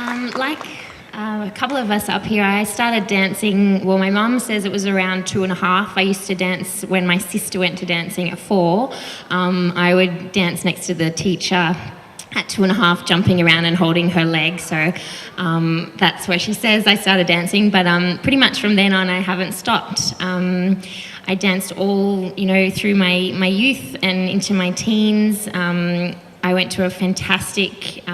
A couple of us up here, I started dancing, well, my mum says it was around 2.5. I used to dance when my sister went to dancing at 4. I would dance next to the teacher at 2.5, jumping around and holding her leg. So that's where she says I started dancing. But pretty much from then on, I haven't stopped. I danced all, through my youth and into my teens. I went to a fantastic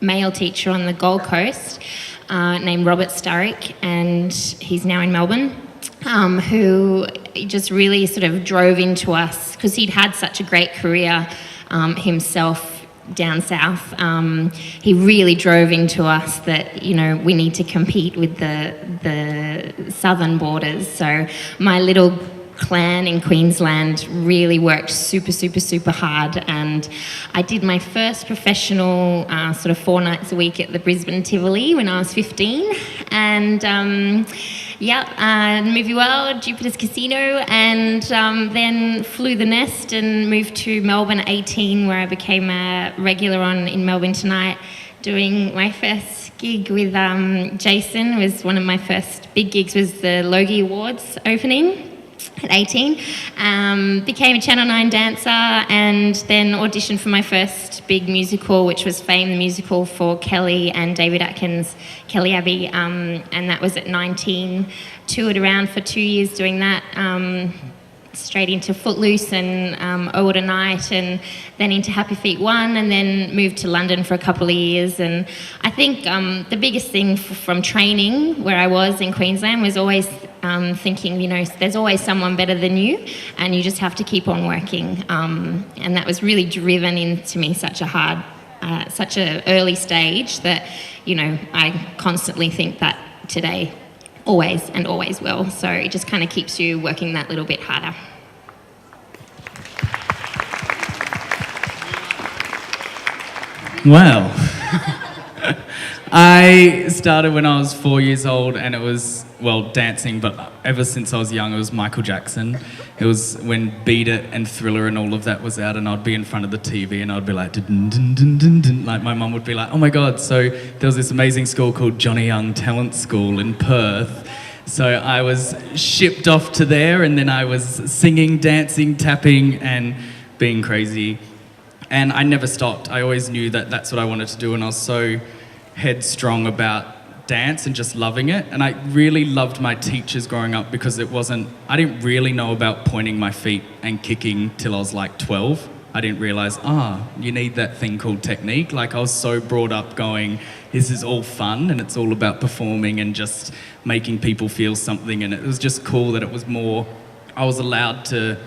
male teacher on the Gold Coast named Robert Sturrock, and he's now in Melbourne, who just really sort of drove into us, because he'd had such a great career himself down south. He really drove into us that, we need to compete with the southern borders. So my little clan in Queensland really worked super, super, super hard, and I did my first professional sort of 4 nights a week at the Brisbane Tivoli when I was 15, and Movie World, Jupiter's Casino, and then flew the nest and moved to Melbourne at 18, where I became a regular in Melbourne Tonight, doing my first gig with Jason. It was one of my first big gigs, was the Logie Awards opening at 18. Became a Channel 9 dancer, and then auditioned for my first big musical, which was Fame the Musical, for Kelly and David Atkins, Kelly Abbey, and that was at 19. Toured around for 2 years doing that, straight into Footloose and Oh What a Night, and then into Happy Feet 1, and then moved to London for a couple of years. And I think the biggest thing from training where I was in Queensland was always thinking, there's always someone better than you, and you just have to keep on working. And that was really driven into me such an early stage that, I constantly think that today, always and always will. So it just kind of keeps you working that little bit harder. Well, I started when I was 4 years old, and it was, dancing, but ever since I was young, it was Michael Jackson. It was when Beat It and Thriller and all of that was out, and I'd be in front of the TV and I'd be like, dun, dun, dun, dun, dun. Like my mum would be like, oh my God. So there was this amazing school called Johnny Young Talent School in Perth. So I was shipped off to there, and then I was singing, dancing, tapping, and being crazy. And I never stopped. I always knew that that's what I wanted to do, and I was so headstrong about dance and just loving it. And I really loved my teachers growing up, because I didn't really know about pointing my feet and kicking till I was like 12. I didn't realise, you need that thing called technique. Like, I was so brought up going, this is all fun and it's all about performing and just making people feel something. And it was just cool that it was more, I was allowed to,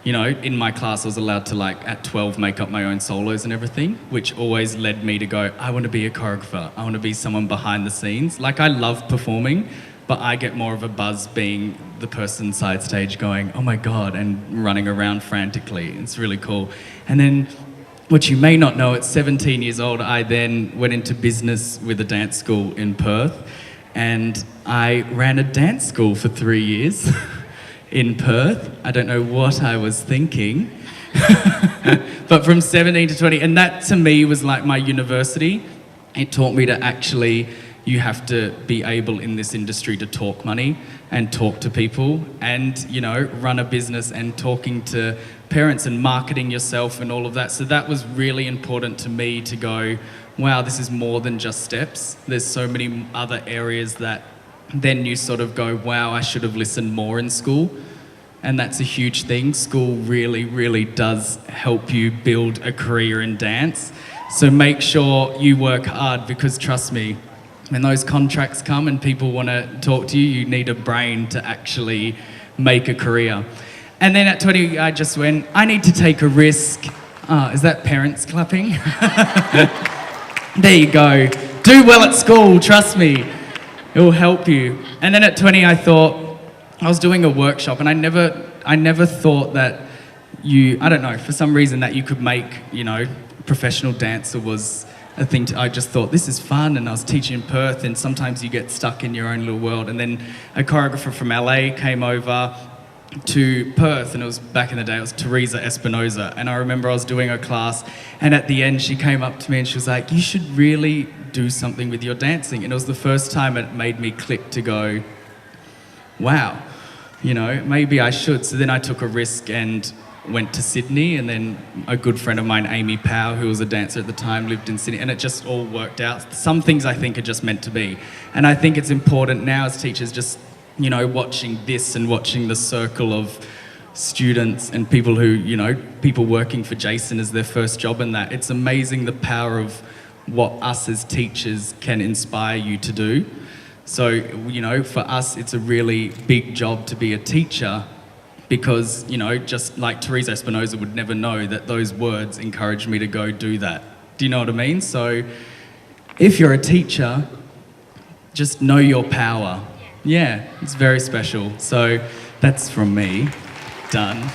in my class, I was allowed to, at 12, make up my own solos and everything, which always led me to go, I want to be a choreographer. I want to be someone behind the scenes. I love performing, but I get more of a buzz being the person side stage going, oh my God, and running around frantically. It's really cool. And then, what you may not know, at 17 years old, I then went into business with a dance school in Perth, and I ran a dance school for 3 years. In Perth. I don't know what I was thinking. But from 17 to 20, and that to me was like my university. It taught me to actually, you have to be able in this industry to talk money and talk to people and, run a business and talking to parents and marketing yourself and all of that. So that was really important to me to go, wow, this is more than just steps. There's so many other areas that then you sort of go, wow, I should have listened more in school. And that's a huge thing. School really, really does help you build a career in dance. So make sure you work hard, because trust me, when those contracts come and people want to talk to you, you need a brain to actually make a career. And then at 20, I just went, I need to take a risk. Is that parents clapping? There you go. Do well at school, trust me. It will help you. And then at 20, I thought, I was doing a workshop, and I never thought that I don't know, for some reason that you could make, professional dancer was a thing. I just thought, this is fun, and I was teaching in Perth, and sometimes you get stuck in your own little world. And then a choreographer from LA came over to Perth, and it was back in the day, it was Teresa Espinoza. And I remember I was doing her class, and at the end she came up to me and she was like, you should really do something with your dancing. And it was the first time it made me click to go, wow, maybe I should. So then I took a risk and went to Sydney, and then a good friend of mine, Amy Powell, who was a dancer at the time, lived in Sydney, and it just all worked out. Some things I think are just meant to be. And I think it's important now as teachers just, watching this and watching the circle of students and people who, people working for Jason as their first job and that. It's amazing the power of what us as teachers can inspire you to do. So, for us, it's a really big job to be a teacher because, just like Teresa Espinosa would never know that those words encouraged me to go do that. Do you know what I mean? So if you're a teacher, just know your power. Yeah, it's very special. So that's from me. Done.